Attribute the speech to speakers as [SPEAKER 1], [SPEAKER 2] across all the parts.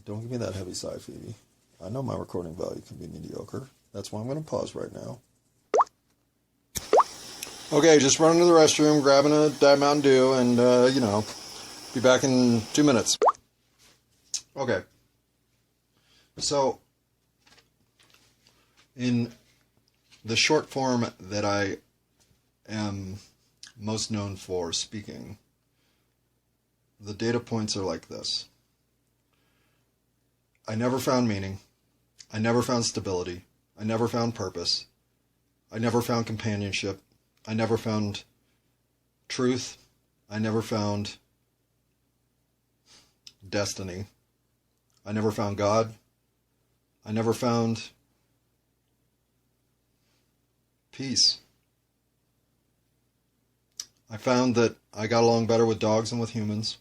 [SPEAKER 1] Don't give me that heavy sigh, Phoebe. I know my recording value can be mediocre. That's why I'm going to pause right now. Okay, just running to the restroom, grabbing a Diet Mountain Dew, and, be back in 2 minutes. Okay. So, in the short form that I am most known for speaking, the data points are like this. I never found meaning. I never found stability. I never found purpose. I never found companionship. I never found truth. I never found destiny. I never found God. I never found peace. I found that I got along better with dogs than with humans.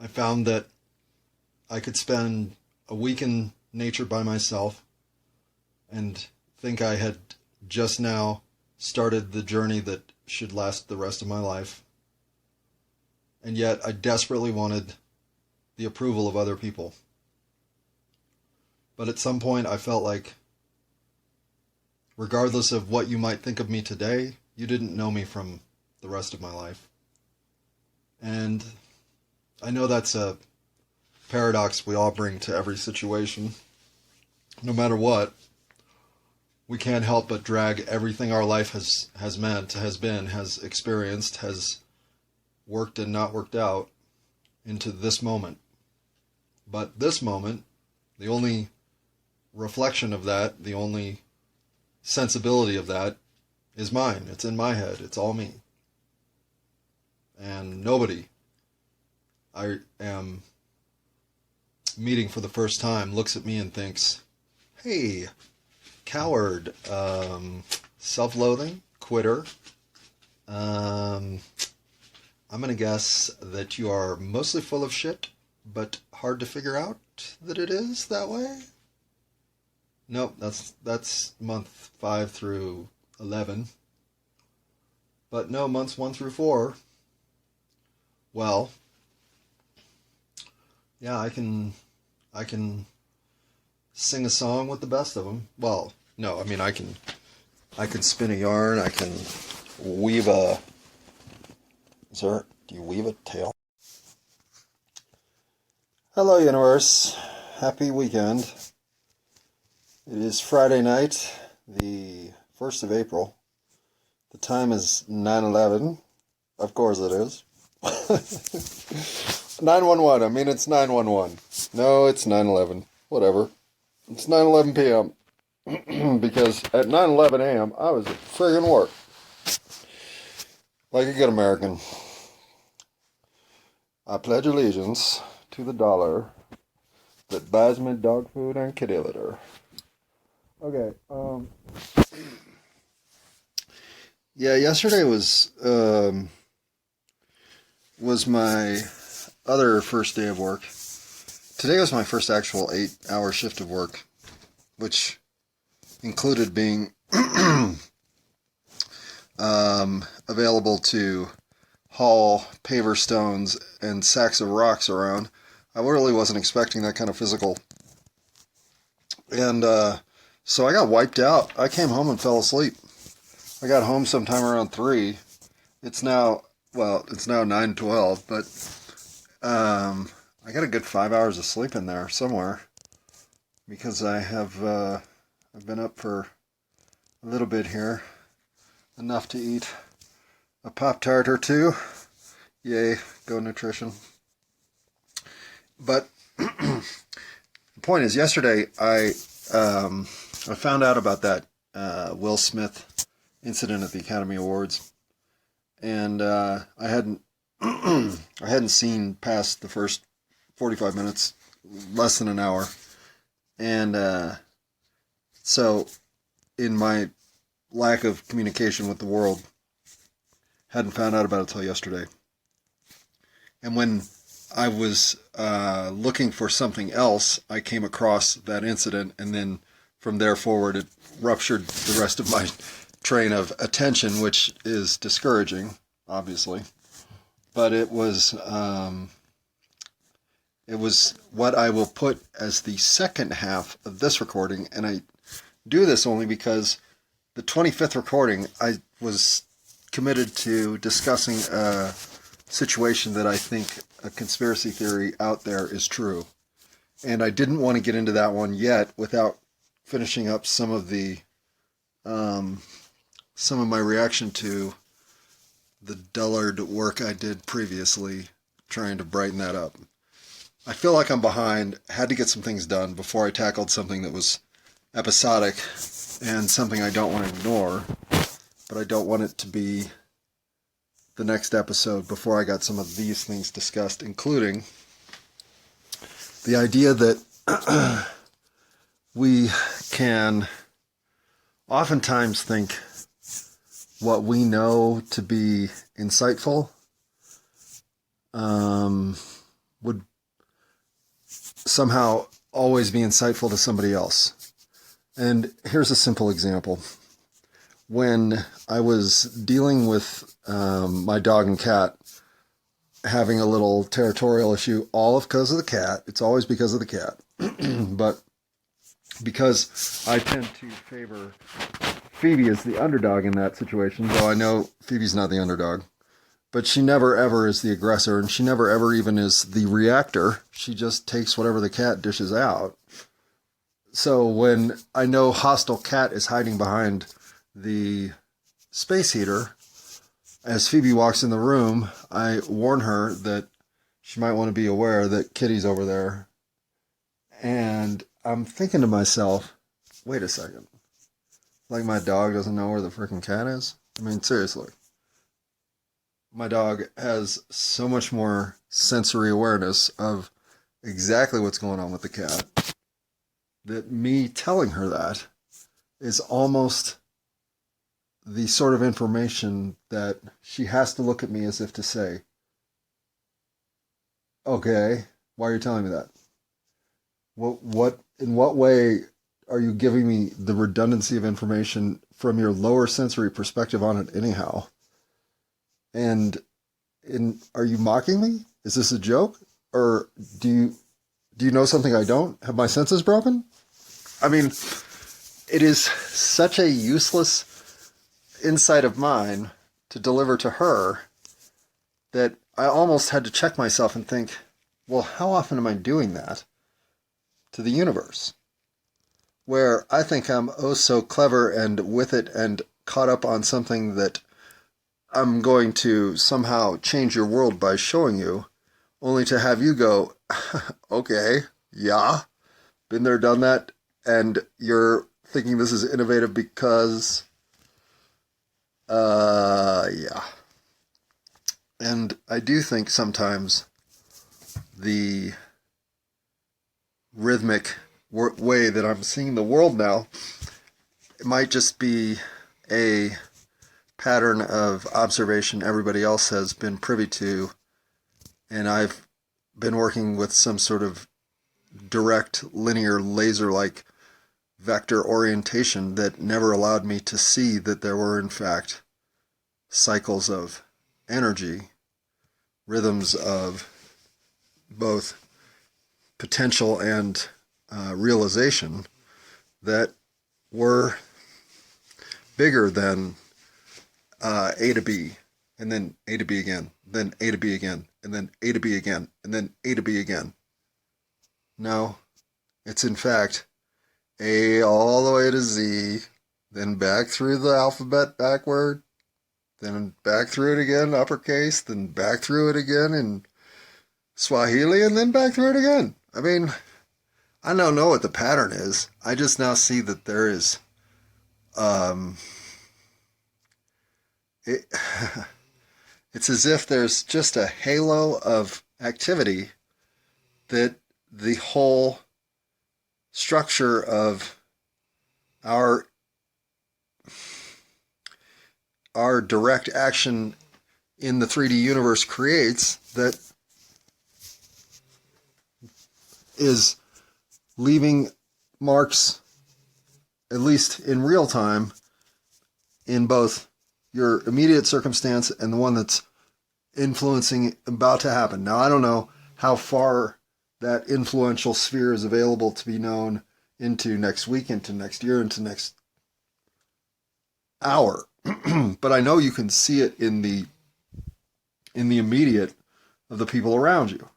[SPEAKER 1] I found that I could spend a week in nature by myself and think I had just now started the journey that should last the rest of my life. And yet I desperately wanted the approval of other people. But at some point I felt like, regardless of what you might think of me today, you didn't know me from the rest of my life. And I know that's a paradox we all bring to every situation. No matter what, we can't help but drag everything our life has meant, has been, has experienced, has worked and not worked out into this moment. But this moment, the only reflection of that, the only sensibility of that is mine. It's in my head. It's all me. And nobody I am meeting for the first time looks at me and thinks, hey, coward, self-loathing, quitter. I'm going to guess that you are mostly full of shit, but hard to figure out that it is that way. Nope, that's month 5 through 11. But no, months 1 through 4. Well, yeah, I can sing a song with the best of them. Well, no, I mean I can spin a yarn. I can weave a. Do you weave a tail? Hello, universe. Happy weekend. It is Friday night, the 1st of April. The time is 9:11. Of course it is. 911. I mean, it's 911. No, it's 9:11. Whatever. It's 9:11 p.m. because at 9:11 a.m. I was at friggin' work. Like a good American. I pledge allegiance to the dollar that buys me dog food and kitty litter. Okay, yeah, yesterday was my other first day of work. Today was my first actual 8-hour shift of work, which included being available to haul paver stones and sacks of rocks around. I really wasn't expecting that kind of physical. And so I got wiped out. I came home and fell asleep. I got home sometime around 3. It's now 9:12, but I got a good 5 hours of sleep in there somewhere because I've been up for a little bit here, enough to eat a Pop-Tart or 2. Yay, go nutrition. But the point is, yesterday I found out about that Will Smith incident at the Academy Awards, and I hadn't seen past the first 45 minutes, less than an hour, and so in my lack of communication with the world, hadn't found out about it till yesterday. And when I was looking for something else, I came across that incident, and then from there forward it ruptured the rest of my train of attention, which is discouraging, obviously. But it was It was what I will put as the second half of this recording, and I do this only because the 25th recording, I was committed to discussing a situation that I think a conspiracy theory out there is true. And I didn't want to get into that one yet without finishing up some of my reaction to the dullard work I did previously, trying to brighten that up. I feel like I'm behind, had to get some things done before I tackled something that was episodic and something I don't want to ignore, but I don't want it to be the next episode before I got some of these things discussed, including the idea that we can oftentimes think what we know to be insightful would somehow always be insightful to somebody else. And here's a simple example. When I was dealing with my dog and cat having a little territorial issue, all because of the cat. It's always because of the cat. But because I tend to favor Phoebe as the underdog in that situation, though I know Phoebe's not the underdog. But she never ever is the aggressor, and she never ever even is the reactor. She just takes whatever the cat dishes out. So when I know hostile cat is hiding behind the space heater, as Phoebe walks in the room, I warn her that she might want to be aware that Kitty's over there. And I'm thinking to myself, wait a second. Like my dog doesn't know where the freaking cat is? I mean, seriously. My dog has so much more sensory awareness of exactly what's going on with the cat that me telling her that is almost the sort of information that she has to look at me as if to say, okay, why are you telling me that? In what way are you giving me the redundancy of information from your lower sensory perspective on it anyhow? And are you mocking me? Is this a joke? Or do you know something I don't? Have my senses broken? I mean, it is such a useless insight of mine to deliver to her that I almost had to check myself and think, well, how often am I doing that to the universe? Where I think I'm oh so clever and with it and caught up on something that I'm going to somehow change your world by showing you, only to have you go, okay, yeah, been there, done that, and you're thinking this is innovative because, yeah. And I do think sometimes the rhythmic way that I'm seeing the world now, it might just be a pattern of observation everybody else has been privy to, and I've been working with some sort of direct, linear, laser-like vector orientation that never allowed me to see that there were, in fact, cycles of energy, rhythms of both potential and realization that were bigger than A to B, and then A to B again, then A to B again, and then A to B again, and then A to B again. No, it's in fact A all the way to Z, then back through the alphabet backward, then back through it again, uppercase, then back through it again in Swahili, and then back through it again. I mean, I don't know what the pattern is. I just now see that there is, it's as if there's just a halo of activity that the whole structure of our direct action in the 3D universe creates that is leaving marks, at least in real time, in both your immediate circumstance and the one that's influencing about to happen. Now, I don't know how far that influential sphere is available to be known into next week, into next year, into next hour. But I know you can see it in the immediate of the people around you.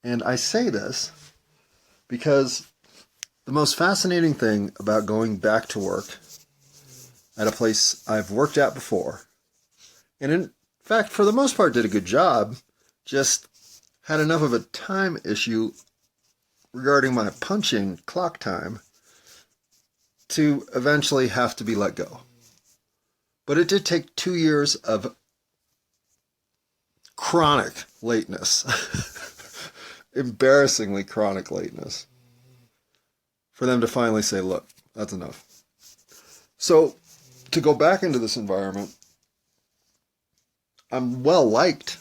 [SPEAKER 1] And I say this because the most fascinating thing about going back to work at a place I've worked at before, and in fact, for the most part, did a good job, just had enough of a time issue regarding my punching clock time to eventually have to be let go. But it did take 2 years of chronic lateness, embarrassingly chronic lateness, for them to finally say, look, that's enough. So to go back into this environment, I'm well liked.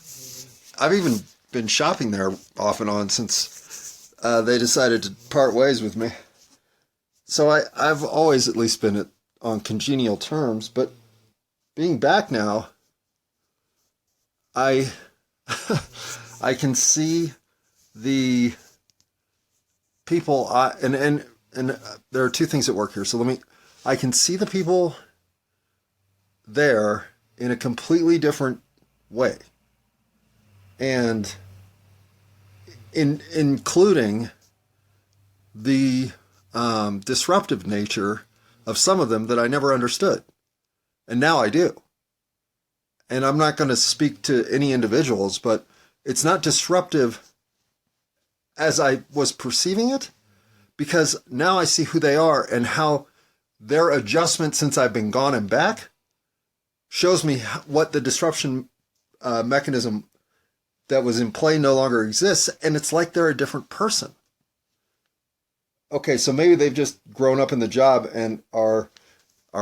[SPEAKER 1] I've even been shopping there off and on since they decided to part ways with me. So I've always at least been on congenial terms, but being back now, I can see the people, and there are two things at work here. So I can see the people there in a completely different way, and including the disruptive nature of some of them that I never understood, and now I do. And I'm not going to speak to any individuals, but it's not disruptive as I was perceiving it, because now I see who they are and how their adjustment since I've been gone and back shows me what the disruption mechanism that was in play no longer exists, and it's like they're a different person. Okay, so maybe they've just grown up in the job and are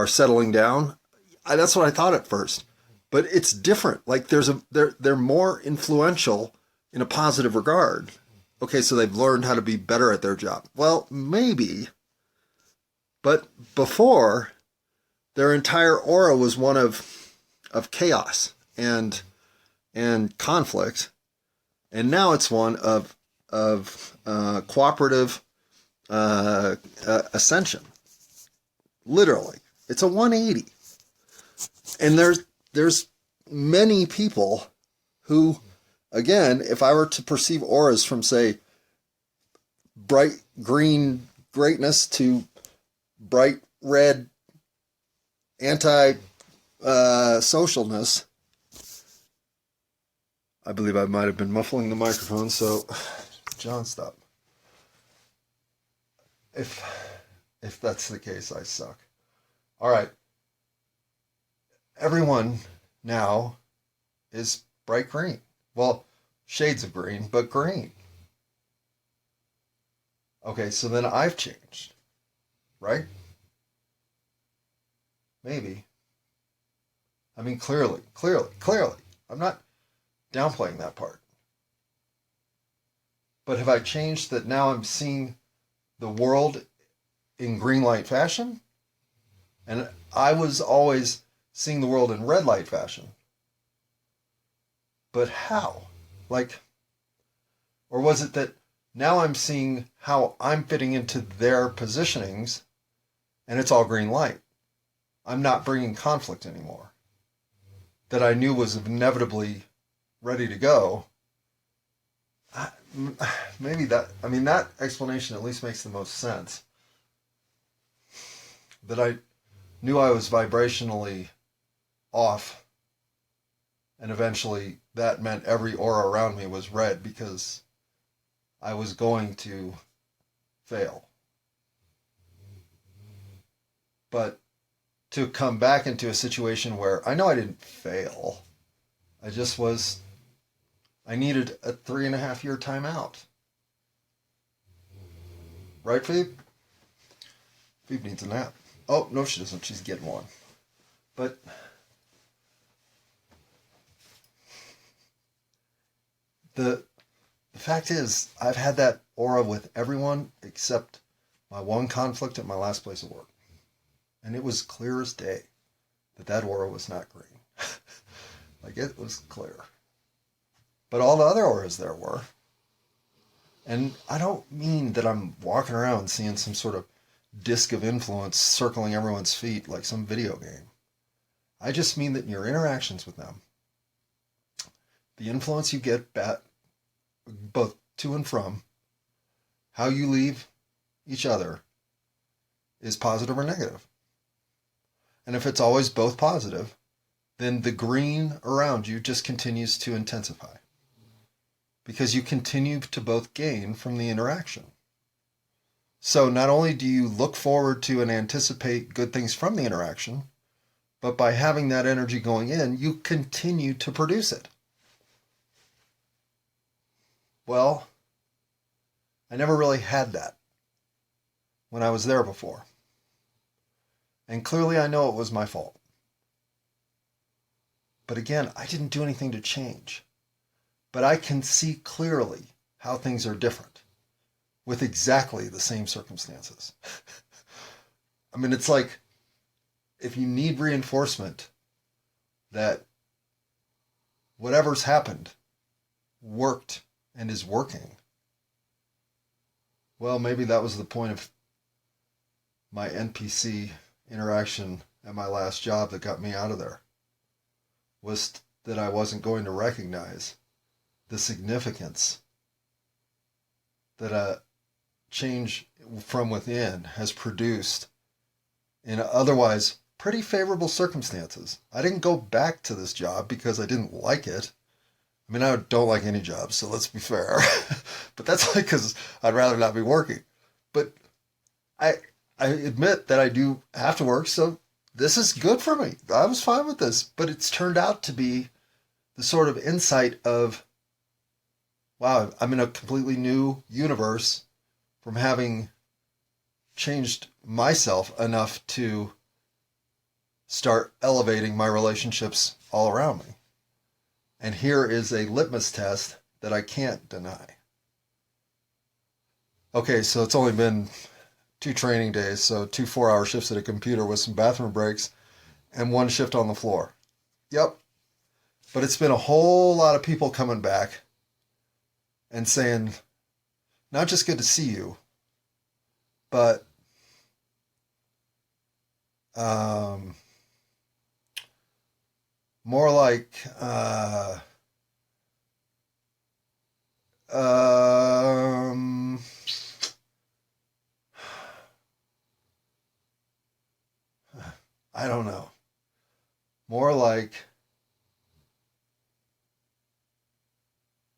[SPEAKER 1] settling down. That's what I thought at first. But it's different. Like they're more influential in a positive regard. Okay, so they've learned how to be better at their job. Well, maybe. But before, their entire aura was one of chaos and conflict, and now it's one of cooperative ascension. Literally, it's a 180. And there's many people who, again, if I were to perceive auras from, say, bright green greatness to bright red anti-socialness, I believe I might have been muffling the microphone, so John, stop. If that's the case, I suck. All right. Everyone now is bright green. Well, shades of green, but green. Okay, so then I've changed, right? Maybe. I mean, clearly. I'm not downplaying that part. But have I changed that now I'm seeing the world in green light fashion? And I was always seeing the world in red light fashion. But how? Or was it that now I'm seeing how I'm fitting into their positionings and it's all green light? I'm not bringing conflict anymore that I knew was inevitably ready to go. Maybe that explanation at least makes the most sense. That I knew I was vibrationally off, and eventually that meant every aura around me was red because I was going to fail. But to come back into a situation where I know I didn't fail, I needed a 3.5 year timeout. Right, Phoebe? Phoebe needs a nap. Oh, no, she doesn't. She's getting one. But the fact is, I've had that aura with everyone except my one conflict at my last place of work. And it was clear as day that aura was not green. It was clear. But all the other auras there were. And I don't mean that I'm walking around seeing some sort of disk of influence circling everyone's feet like some video game. I just mean that in your interactions with them, the influence you get both to and from, how you leave each other, is positive or negative. And if it's always both positive, then the green around you just continues to intensify because you continue to both gain from the interaction. So not only do you look forward to and anticipate good things from the interaction, but by having that energy going in, you continue to produce it. Well, I never really had that when I was there before. And clearly I know it was my fault. But again, I didn't do anything to change. But I can see clearly how things are different with exactly the same circumstances. I mean, it's like if you need reinforcement that whatever's happened worked and is working, well, maybe that was the point of my NPC interaction at my last job that got me out of there, was that I wasn't going to recognize the significance that a change from within has produced in otherwise pretty favorable circumstances. I didn't go back to this job because I didn't like it. I mean, I don't like any job, so let's be fair. But that's like because I'd rather not be working. But I admit that I do have to work, so this is good for me. I was fine with this. But it's turned out to be the sort of insight of, wow, I'm in a completely new universe from having changed myself enough to start elevating my relationships all around me. And here is a litmus test that I can't deny. Okay, so it's only been 2 training days, so 2 4-hour shifts at a computer with some bathroom breaks and 1 shift on the floor. Yep. But it's been a whole lot of people coming back and saying, not just good to see you, but more like I don't know. More like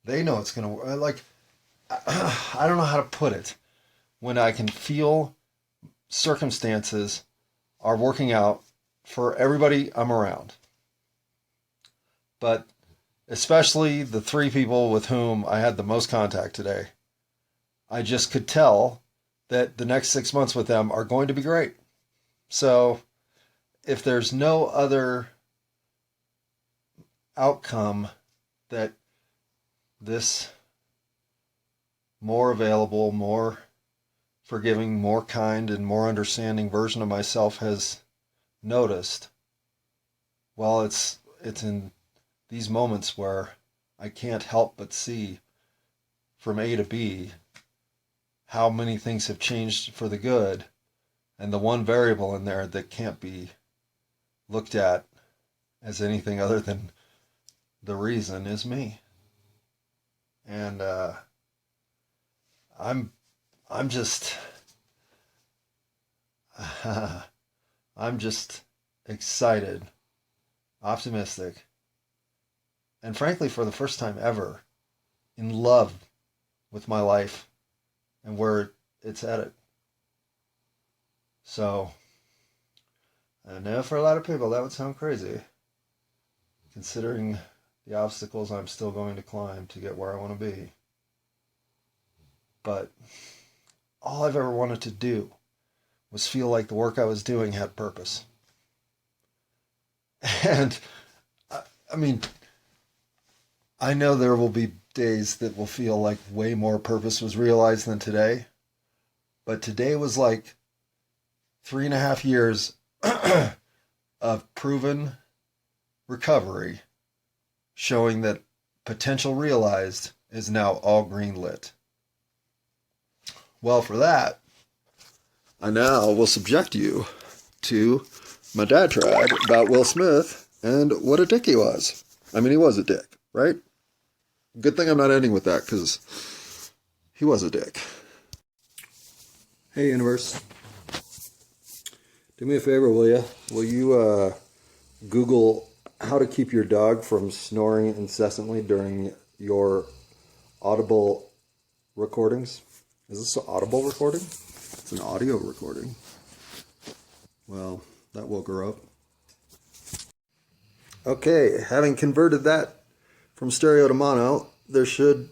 [SPEAKER 1] they know it's going to work. Like, I don't know how to put it. When I can feel circumstances are working out for everybody I'm around. But especially the 3 people with whom I had the most contact today, I just could tell that the next 6 months with them are going to be great. So if there's no other outcome that this more available, more forgiving, more kind, and more understanding version of myself has noticed, well, it's in these moments where I can't help but see from A to B how many things have changed for the good, and the one variable in there that can't be looked at as anything other than the reason is me. And I'm just I'm just excited, optimistic, and frankly, for the first time ever, in love with my life and where it's headed. So, I know for a lot of people that would sound crazy, considering the obstacles I'm still going to climb to get where I want to be. But all I've ever wanted to do was feel like the work I was doing had purpose. And, I mean, I know there will be days that will feel like way more purpose was realized than today. But today was like 3.5 years of proven recovery, showing that potential realized is now all green lit. Well, for that, I now will subject you to my dad tried about Will Smith and what a dick he was. I mean, he was a dick, right? Good thing I'm not ending with that, because he was a dick. Hey, universe. Do me a favor, will you? Will you Google how to keep your dog from snoring incessantly during your audible recordings? Is this an audible recording? It's an audio recording. Well, that woke her up. Okay, having converted that from stereo to mono, there should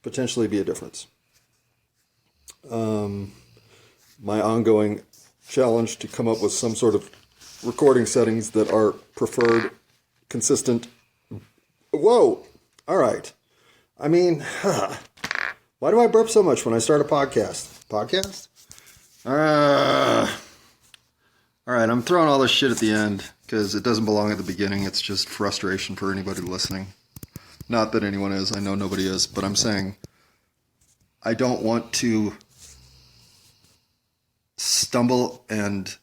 [SPEAKER 1] potentially be a difference. My ongoing challenge to come up with some sort of recording settings that are preferred, consistent. Whoa! All right. I mean, why do I burp so much when I start a podcast? Podcast? All right, I'm throwing all this shit at the end because it doesn't belong at the beginning. It's just frustration for anybody listening. Not that anyone is. I know nobody is. But I'm saying I don't want to stumble and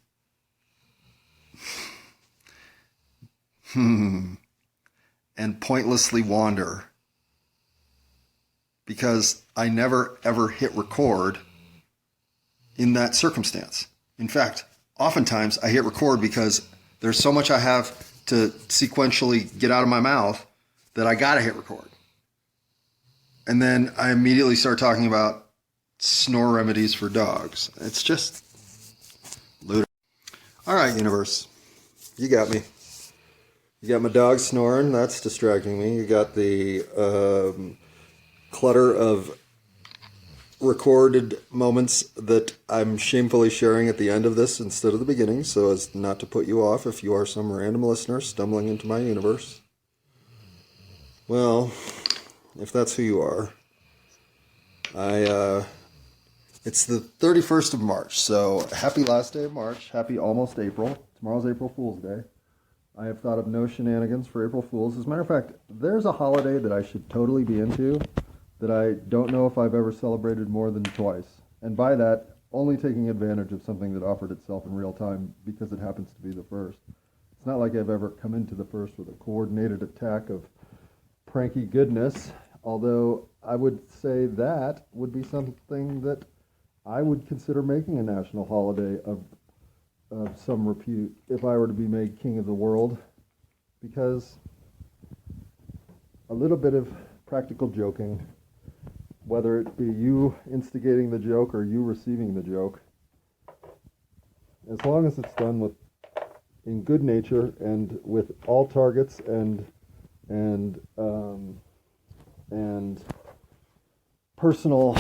[SPEAKER 1] pointlessly wander because I never ever hit record in that circumstance. In fact, oftentimes I hit record because there's so much I have to sequentially get out of my mouth that I gotta hit record. And then I immediately start talking about snore remedies for dogs. It's just ludicrous. All right, universe. You got me. You got my dog snoring. That's distracting me. You got the clutter of recorded moments that I'm shamefully sharing at the end of this instead of the beginning, so as not to put you off if you are some random listener stumbling into my universe. Well, if that's who you are, it's the 31st of March, so happy last day of March, happy almost April. Tomorrow's April Fool's Day. I have thought of no shenanigans for April Fools. As a matter of fact, there's a holiday that I should totally be into that I don't know if I've ever celebrated more than twice. And by that, only taking advantage of something that offered itself in real time because it happens to be the first. It's not like I've ever come into the first with a coordinated attack of pranky goodness, although I would say that would be something that I would consider making a national holiday of some repute if I were to be made king of the world, because a little bit of practical joking, whether it be you instigating the joke or you receiving the joke, as long as it's done with in good nature and with all targets and personal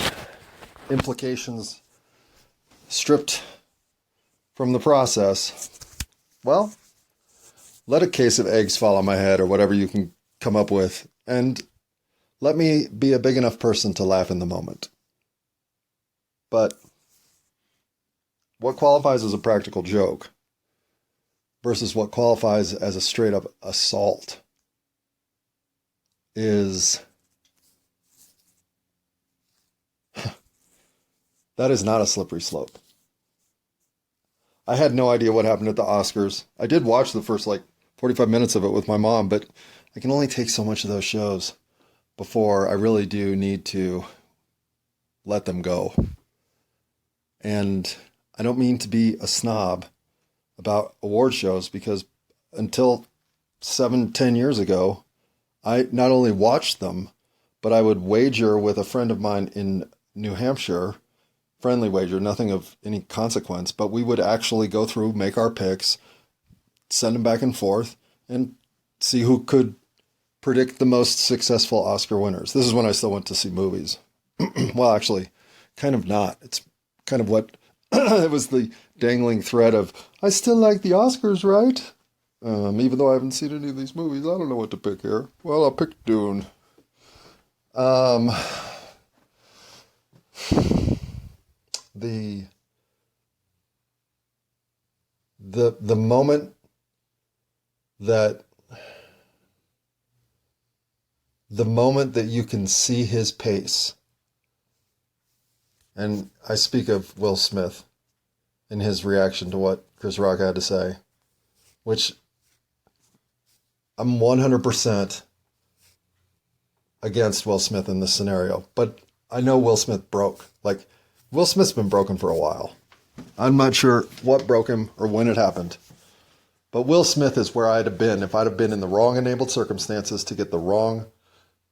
[SPEAKER 1] implications stripped from the process, well, let a case of eggs fall on my head or whatever you can come up with, and let me be a big enough person to laugh in the moment. But what qualifies as a practical joke versus what qualifies as a straight up assault is that is not a slippery slope. I had no idea what happened at the Oscars. I did watch the first 45 minutes of it with my mom, but I can only take so much of those shows before I really do need to let them go. And I don't mean to be a snob about award shows, because until 7-10 years ago, I not only watched them, but I would wager with a friend of mine in New Hampshire, friendly wager, nothing of any consequence, but we would actually go through, make our picks, send them back and forth, and see who could predict the most successful Oscar winners. This is when I still went to see movies. Well, actually, kind of not. It's kind of what it was, the dangling thread of, I still like the Oscars, right? Even though I haven't seen any of these movies, I don't know what to pick here. Well, I'll pick Dune. The moment that you can see his pace And I speak of Will Smith in his reaction to what Chris Rock had to say, which I'm 100% against Will Smith in this scenario. But I know Will Smith broke. Like, Will Smith's been broken for a while. I'm not sure what broke him or when it happened. But Will Smith is where I'd have been if I'd have been in the wrong enabled circumstances to get the wrong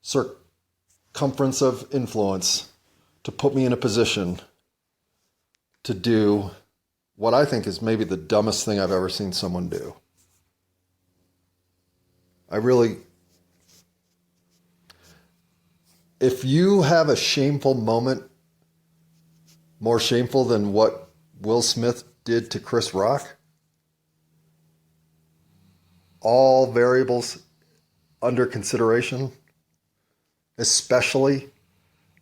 [SPEAKER 1] circumference of influence to put me in a position to do what I think is maybe the dumbest thing I've ever seen someone do. If you have a shameful moment, more shameful than what Will Smith did to Chris Rock, all variables under consideration, especially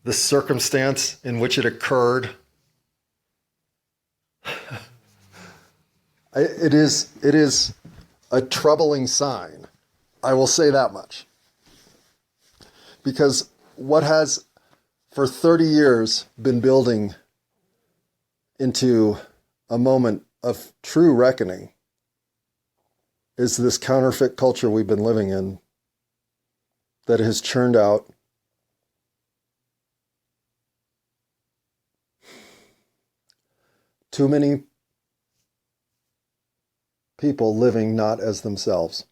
[SPEAKER 1] the circumstance in which it occurred, it is a troubling sign. I will say that much. Because what has for 30 years been building into a moment of true reckoning is this counterfeit culture we've been living in that has churned out too many people living not as themselves.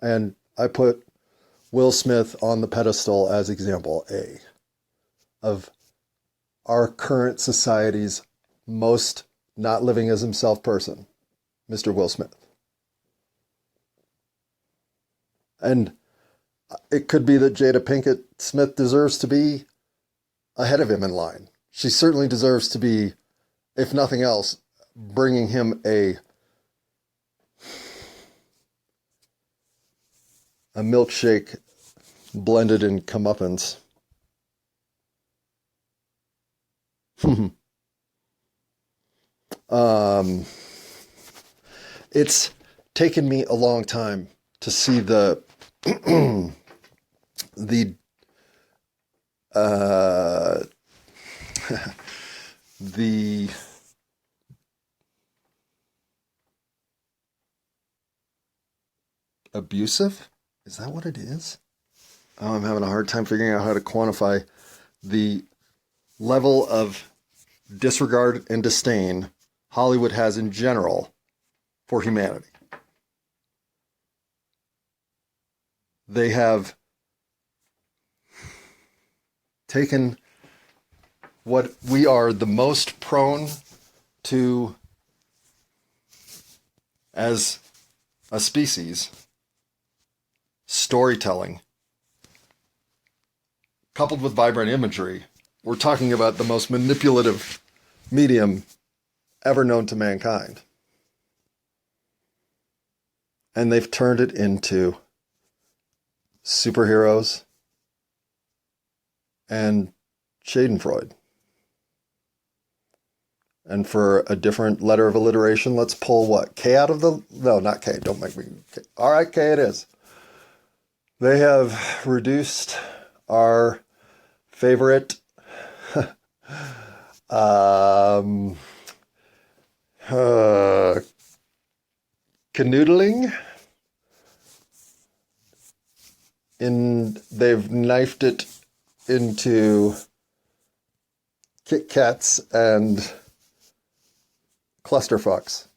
[SPEAKER 1] And I put Will Smith on the pedestal as example A of our current society's most not living as himself person, Mr. Will Smith. And it could be that Jada Pinkett Smith deserves to be ahead of him in line. She certainly deserves to be, if nothing else, bringing him a milkshake blended in comeuppance. It's taken me a long time to see the the abusive? Is that what it is? Oh, I'm having a hard time figuring out how to quantify the level of disregard and disdain Hollywood has in general for humanity. They have taken what we are the most prone to as a species, storytelling, coupled with vibrant imagery. We're talking about the most manipulative medium ever known to mankind. And they've turned it into superheroes and Schadenfreude. And for a different letter of alliteration, let's pull what? K out of the... No, not K. Don't make me... K. All right, K it is. They have reduced our favorite canoodling. They've knifed it into Kit Kats and clusterfucks.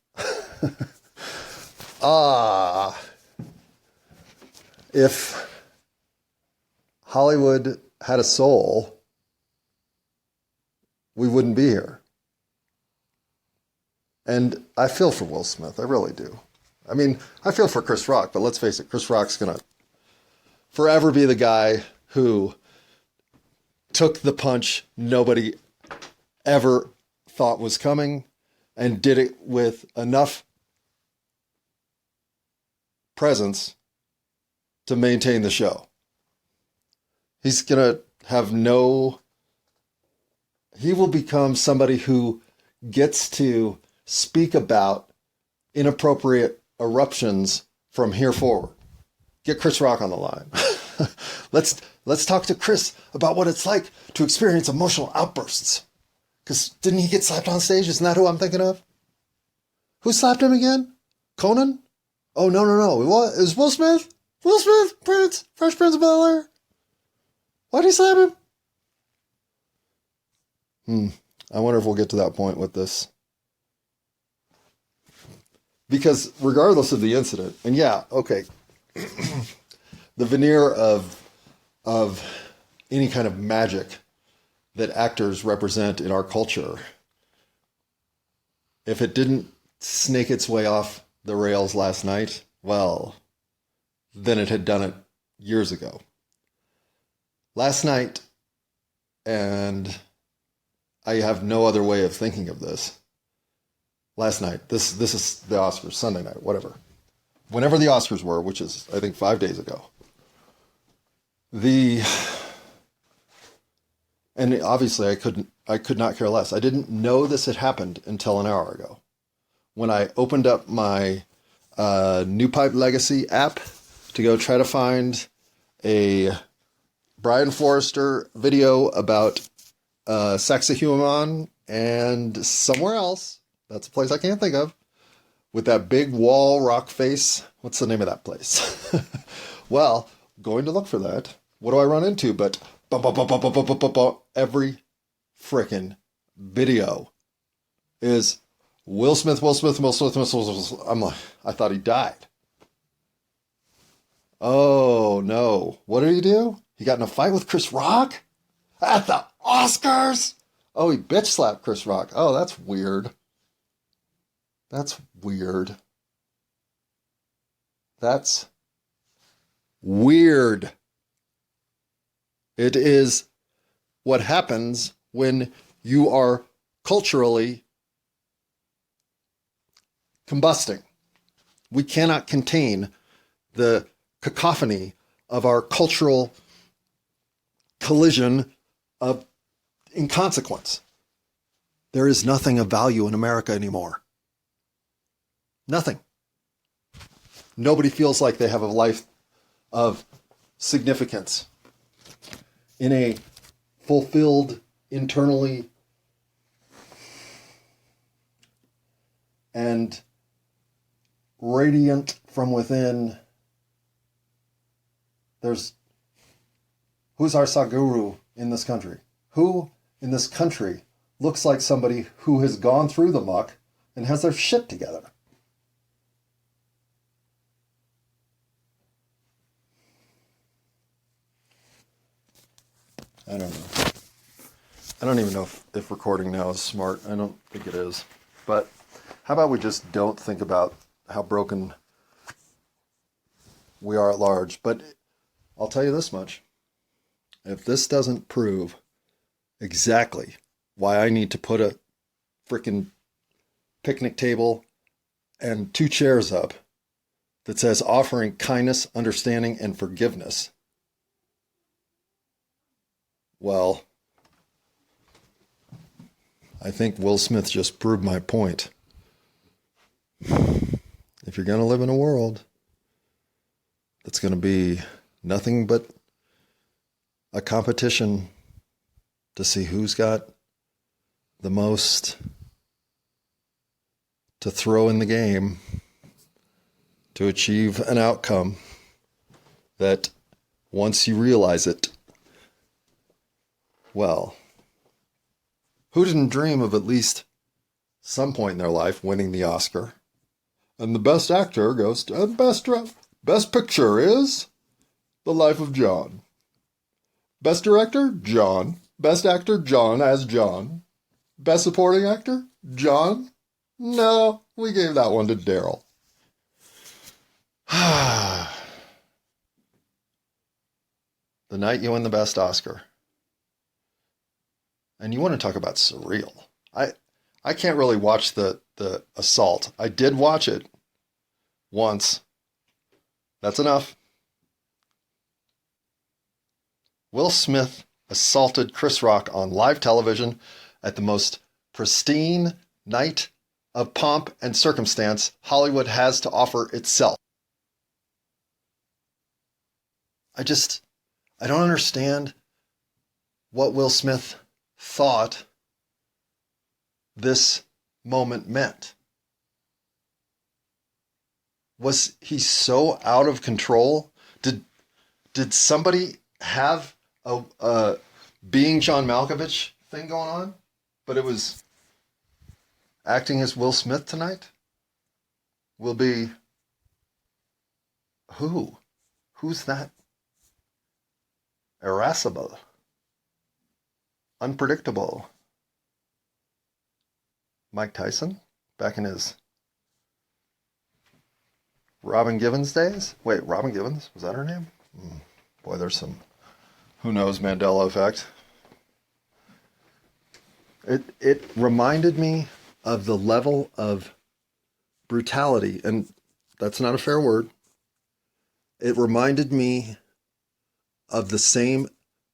[SPEAKER 1] If Hollywood had a soul, we wouldn't be here. And I feel for Will Smith, I really do. I mean, I feel for Chris Rock, but let's face it, Chris Rock's going to forever be the guy who took the punch nobody ever thought was coming and did it with enough presence to maintain the show. He's going to have he will become somebody who gets to speak about inappropriate eruptions from here forward. Get Chris Rock on the line. let's talk to Chris about what it's like to experience emotional outbursts. Because didn't he get slapped on stage? Isn't that who I'm thinking of? Who slapped him again? Conan? Oh, no. It was Will Smith? Will Smith, Fresh Prince of Bel-Air? Why'd he slap him? I wonder if we'll get to that point with this. Because regardless of the incident, and yeah, okay, the veneer of any kind of magic that actors represent in our culture, if it didn't snake its way off the rails last night, well, then it had done it years ago. Last night, and I have no other way of thinking of this. Last night, this is the Oscars, Sunday night, whatever. Whenever the Oscars were, which is, I think, 5 days ago. And obviously I could not care less. I didn't know this had happened until an hour ago. When I opened up my New Pipe Legacy app to go try to find a Brian Forrester video about Sacsayhuaman and somewhere else, that's a place I can't think of, with that big wall rock face. What's the name of that place? Well, going to look for that. What do I run into? But every frickin' video is Will Smith. I'm like, I thought he died. Oh, no. What did he do? He got in a fight with Chris Rock? At the Oscars? Oh, he bitch slapped Chris Rock. Oh, that's weird. That's weird. That's weird. It is what happens when you are culturally combusting. We cannot contain the cacophony of our cultural collision of inconsequence. There is nothing of value in America anymore. Nothing. Nobody feels like they have a life of significance in a fulfilled, internally and radiant from within. Who's our Sadhguru in this country? Who in this country looks like somebody who has gone through the muck and has their shit together? I don't know. I don't even know if recording now is smart. I don't think it is. But how about we just don't think about how broken we are at large? But I'll tell you this much. If this doesn't prove exactly why I need to put a freaking picnic table and 2 chairs up that says offering kindness, understanding, and forgiveness, well, I think Will Smith just proved my point. If you're going to live in a world that's going to be nothing but a competition to see who's got the most to throw in the game to achieve an outcome that once you realize it, well, who didn't dream of at least some point in their life winning the Oscar? And the best actor goes to, and best picture is The Life of John. Best director, John. Best actor, John as John. Best supporting actor, John. No, we gave that one to Daryl. The night you win the best Oscar. And you want to talk about surreal. I can't really watch the assault. I did watch it once. That's enough. Will Smith assaulted Chris Rock on live television at the most pristine night of pomp and circumstance Hollywood has to offer itself. I don't understand what Will Smith thought this moment meant. Was he so out of control? Did somebody have a being John Malkovich thing going on? But it was acting as Will Smith tonight? Will be who? Who's that? Irascible. Unpredictable. Mike Tyson? Back in his Robin Givens days? Wait, Robin Givens? Was that her name? Boy, there's some, who knows, Mandela effect. It reminded me of the level of brutality, and that's not a fair word. It reminded me of the same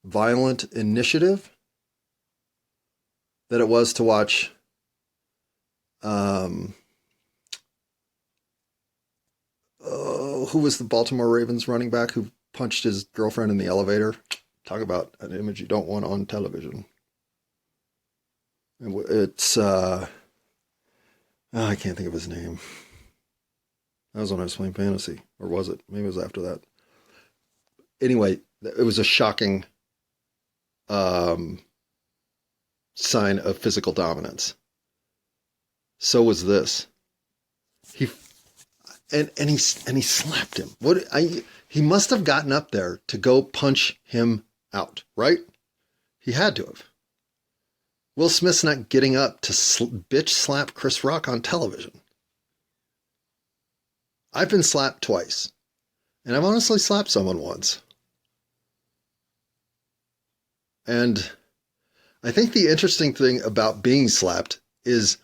[SPEAKER 1] violent initiative that it was to watch who was the Baltimore Ravens running back who punched his girlfriend in the elevator? Talk about an image you don't want on television. It's I can't think of his name. That was when I was playing fantasy, or was it? Maybe it was after that. Anyway, it was a shocking sign of physical dominance. So was this. He slapped him. He must have gotten up there to go punch him out, right? He had to have. Will Smith's not getting up to bitch slap Chris Rock on television. I've been slapped twice, and I've honestly slapped someone once. And I think the interesting thing about being slapped is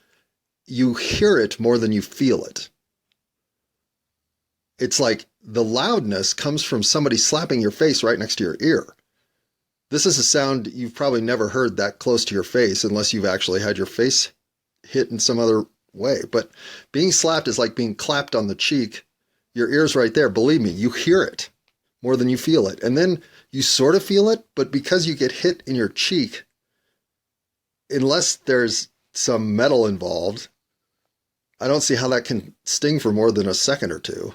[SPEAKER 1] you hear it more than you feel it. It's like the loudness comes from somebody slapping your face right next to your ear. This is a sound you've probably never heard that close to your face unless you've actually had your face hit in some other way. But being slapped is like being clapped on the cheek. Your ear's right there. Believe me, you hear it more than you feel it. And then you sort of feel it, but because you get hit in your cheek, unless there's some metal involved, I don't see how that can sting for more than a second or two.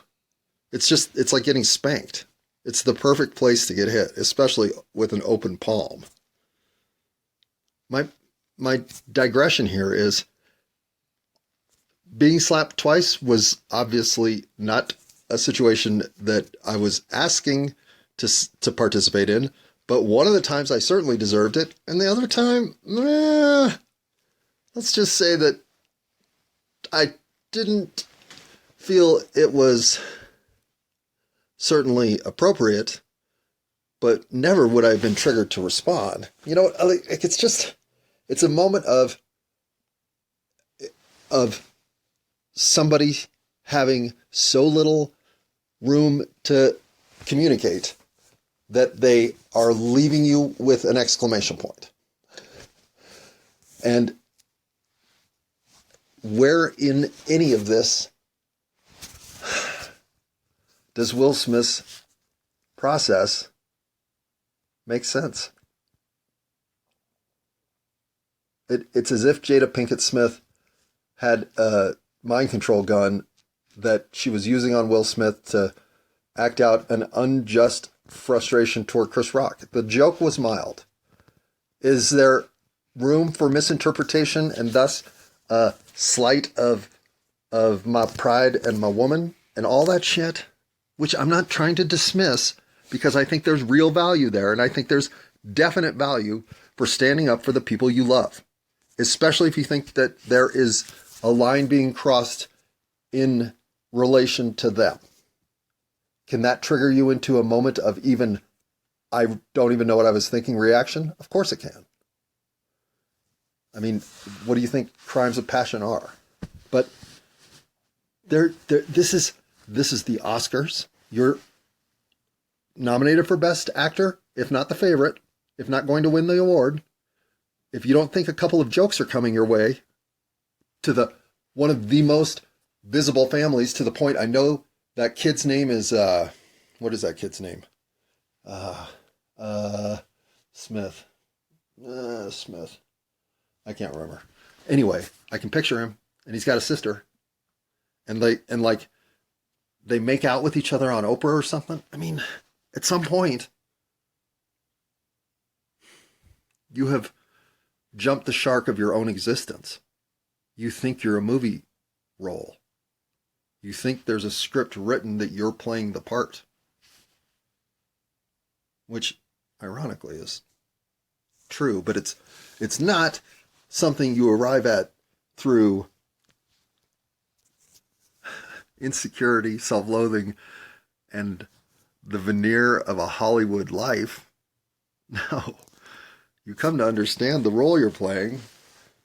[SPEAKER 1] It's like getting spanked. It's the perfect place to get hit, especially with an open palm. My digression here is being slapped twice was obviously not a situation that I was asking to participate in, but one of the times I certainly deserved it, and the other time, let's just say that I didn't feel it was certainly appropriate, but never would I have been triggered to respond. You know, it's a moment of somebody having so little room to communicate that they are leaving you with an exclamation point. And where in any of this does Will Smith's process make sense? It's as if Jada Pinkett Smith had a mind control gun that she was using on Will Smith to act out an unjust frustration toward Chris Rock. The joke was mild. Is there room for misinterpretation and thus a slight of my pride and my woman and all that shit? Which I'm not trying to dismiss, because I think there's real value there, and I think there's definite value for standing up for the people you love, especially if you think that there is a line being crossed in relation to them. Can that trigger you into a moment of even, I don't even know what I was thinking reaction? Of course it can. I mean, what do you think crimes of passion are? But this is the Oscars. You're nominated for Best Actor, if not the favorite, if not going to win the award. If you don't think a couple of jokes are coming your way to one of the most visible families, to the point I know that kid's name is, what is that kid's name? Uh, Smith. Smith. I can't remember. Anyway, I can picture him, and he's got a sister, and they make out with each other on Oprah or something. I mean, at some point, you have jumped the shark of your own existence. You think you're a movie role. You think there's a script written that you're playing the part, which ironically is true, but it's not something you arrive at through insecurity, self-loathing, and the veneer of a Hollywood life. No, you come to understand the role you're playing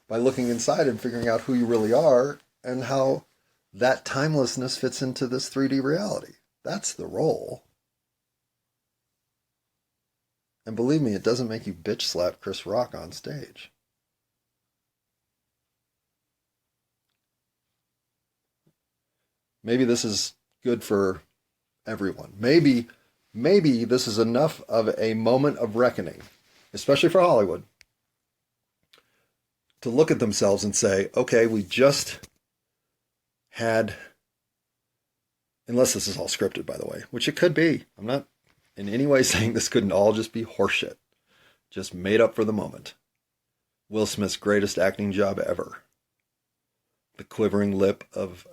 [SPEAKER 1] by looking inside and figuring out who you really are and how that timelessness fits into this 3D reality. That's the role. And believe me, it doesn't make you bitch slap Chris Rock on stage. Maybe this is good for everyone. Maybe this is enough of a moment of reckoning, especially for Hollywood, to look at themselves and say, okay, we just had, unless this is all scripted, by the way, which it could be. I'm not in any way saying this couldn't all just be horseshit, just made up for the moment. Will Smith's greatest acting job ever. The quivering lip of,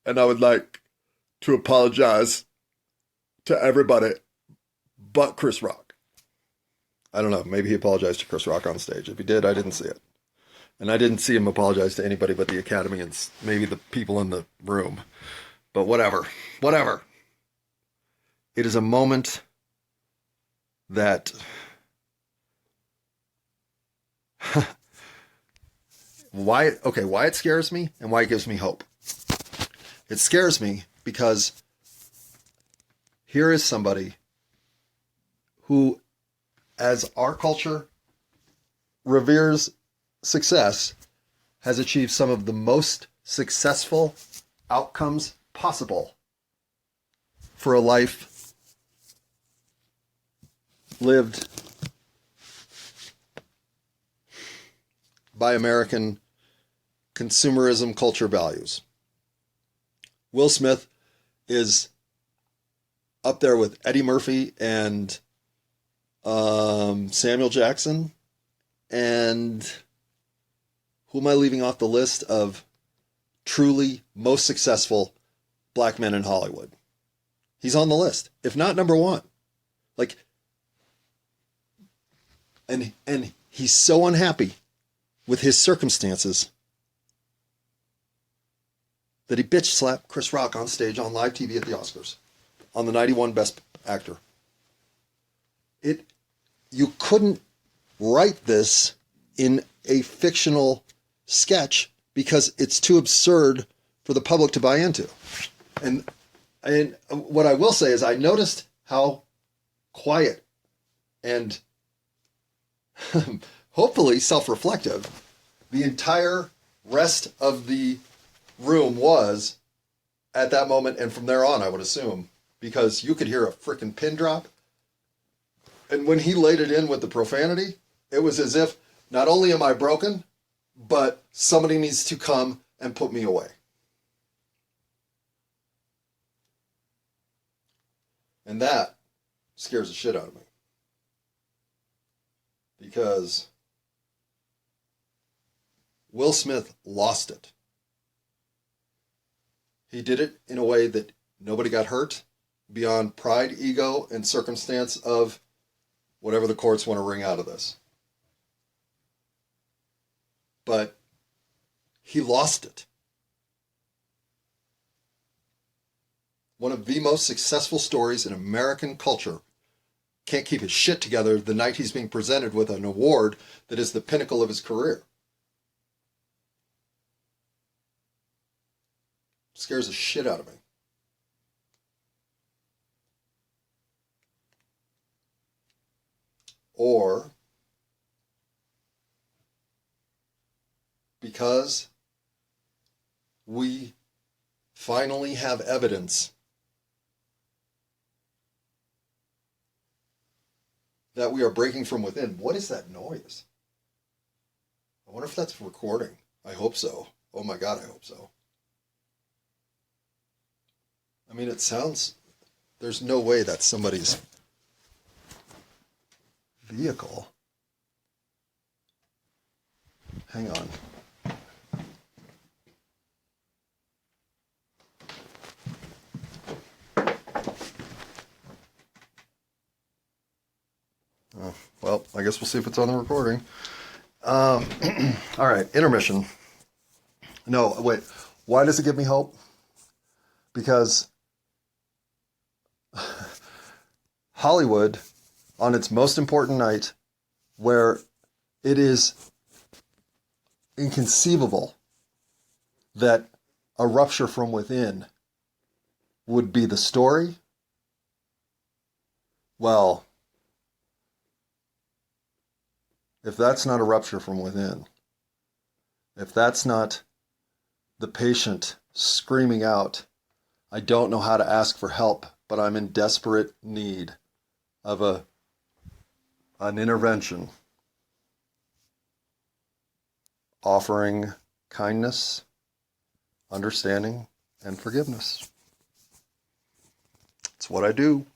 [SPEAKER 1] and I would like to apologize to everybody but Chris Rock. I don't know, maybe he apologized to Chris Rock on stage. If he did, I didn't see it. And I didn't see him apologize to anybody but the Academy and maybe the people in the room. But whatever. It is a moment that why it scares me and why it gives me hope. It scares me because here is somebody who, as our culture reveres success, has achieved some of the most successful outcomes possible for a life lived by American consumerism culture values. Will Smith is up there with Eddie Murphy and Samuel Jackson, and who am I leaving off the list of truly most successful black men in Hollywood? He's on the list, if not number one. And he's so unhappy with his circumstances that he bitch slapped Chris Rock on stage on live TV at the Oscars on the night he won Best Actor. You couldn't write this in a fictional sketch because it's too absurd for the public to buy into. And what I will say is I noticed how quiet and hopefully self-reflective the entire rest of the room was at that moment, and from there on, I would assume, because you could hear a freaking pin drop. And when he laid it in with the profanity, it was as if not only am I broken, but somebody needs to come and put me away. And that scares the shit out of me. Because Will Smith lost it. He did it in a way that nobody got hurt beyond pride, ego, and circumstance of whatever the courts want to wring out of this. But he lost it. One of the most successful stories in American culture can't keep his shit together the night he's being presented with an award that is the pinnacle of his career. Scares the shit out of me. Or because we finally have evidence that we are breaking from within. What is that noise? I wonder if that's recording. I hope so. Oh my God, I hope so. I mean, it sounds, there's no way that's somebody's vehicle. Hang on. Oh, well, I guess we'll see if it's on the recording. All right, intermission. No, wait. Why does it give me hope? Because Hollywood, on its most important night, where it is inconceivable that a rupture from within would be the story, well, if that's not a rupture from within, if that's not the patient screaming out, I don't know how to ask for help, but I'm in desperate need of an intervention, offering kindness, understanding, and forgiveness. It's what I do.